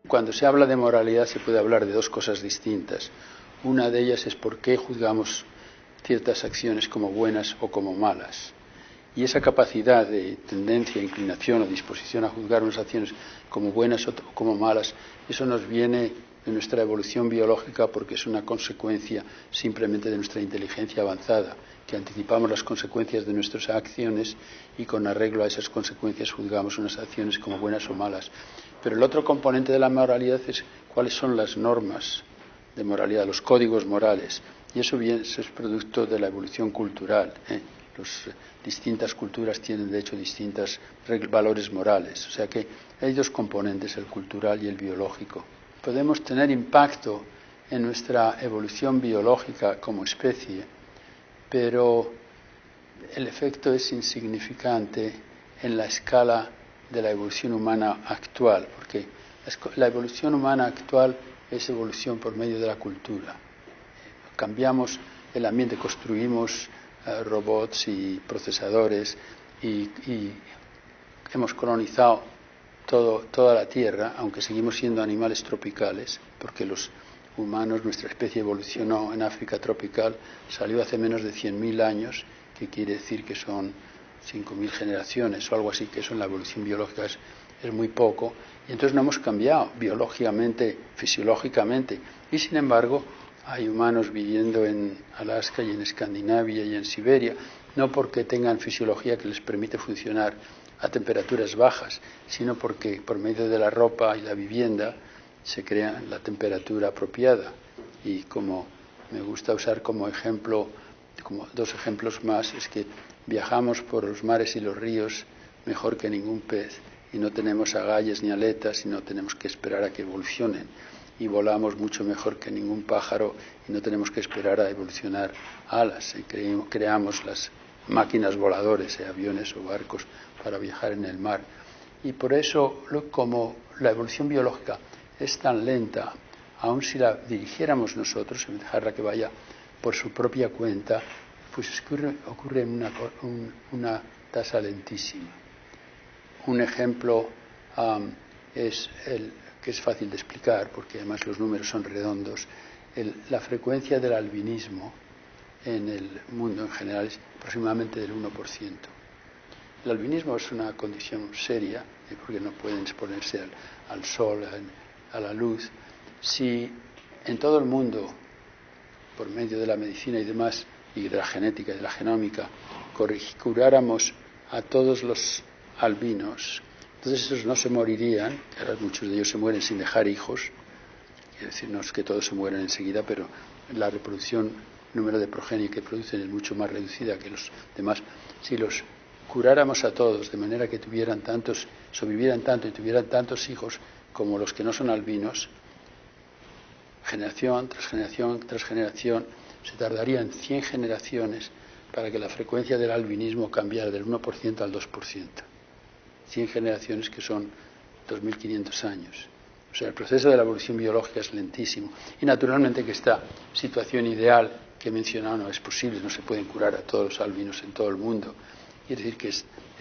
Cuando se habla de moralidad se puede hablar de dos cosas distintas. Una de ellas es por qué juzgamos ciertas acciones como buenas o como malas. Y esa capacidad de tendencia, inclinación o disposición a juzgar unas acciones como buenas o como malas, eso nos viene de nuestra evolución biológica porque es una consecuencia simplemente de nuestra inteligencia avanzada, que anticipamos las consecuencias de nuestras acciones y con arreglo a esas consecuencias juzgamos unas acciones como buenas o malas. Pero el otro componente de la moralidad es cuáles son las normas de moralidad, los códigos morales. Y eso es producto de la evolución cultural. Distintas culturas tienen, de hecho, distintos valores morales. O sea que hay dos componentes, el cultural y el biológico. Podemos tener impacto en nuestra evolución biológica como especie, pero el efecto es insignificante en la escala de la evolución humana actual, porque la evolución humana actual es evolución por medio de la cultura. Cambiamos el ambiente, construimos robots y procesadores y hemos colonizado toda la Tierra, aunque seguimos siendo animales tropicales, porque los humanos, nuestra especie evolucionó en África tropical, salió hace menos de 100.000 años, que quiere decir que son 5.000 generaciones o algo así, que eso en la evolución biológica es muy poco, y entonces no hemos cambiado biológicamente, fisiológicamente, y sin embargo hay humanos viviendo en Alaska y en Escandinavia y en Siberia, no porque tengan fisiología que les permite funcionar a temperaturas bajas, sino porque por medio de la ropa y la vivienda se crea la temperatura apropiada. Y como me gusta usar como ejemplo, como dos ejemplos más, es que viajamos por los mares y los ríos mejor que ningún pez y no tenemos agallas ni aletas y no tenemos que esperar a que evolucionen. Y volamos mucho mejor que ningún pájaro y no tenemos que esperar a evolucionar alas. Y creamos las máquinas voladoras, aviones o barcos para viajar en el mar. Y por eso, como la evolución biológica es tan lenta, aun si la dirigiéramos nosotros, en dejarla que vaya por su propia cuenta, pues ocurre en una tasa lentísima. Un ejemplo es que es fácil de explicar, porque además los números son redondos, la frecuencia del albinismo en el mundo en general es aproximadamente del 1%. El albinismo es una condición seria, porque no pueden exponerse al sol, a la luz. Si en todo el mundo, por medio de la medicina y demás, y de la genética y de la genómica, curáramos a todos los albinos, entonces esos no se morirían, ahora muchos de ellos se mueren sin dejar hijos, quiero decir, no es que todos se mueran enseguida, pero la reproducción, el número de progenie que producen es mucho más reducida que los demás. Si los curáramos a todos de manera que tuvieran tantos, sobrevivieran tanto y tuvieran tantos hijos como los que no son albinos, generación tras generación tras generación, se tardarían 100 generaciones para que la frecuencia del albinismo cambiara del 1% al 2%. 100 generaciones que son 2.500 años. O sea, el proceso de la evolución biológica es lentísimo. Y naturalmente que esta situación ideal que he mencionado no es posible, no se pueden curar a todos los albinos en todo el mundo. Quiere decir que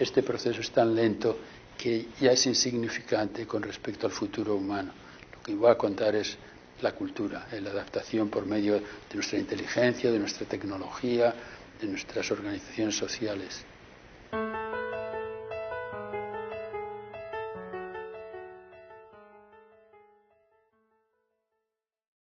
este proceso es tan lento que ya es insignificante con respecto al futuro humano. Lo que voy a contar es la cultura, la adaptación por medio de nuestra inteligencia, de nuestra tecnología, de nuestras organizaciones sociales.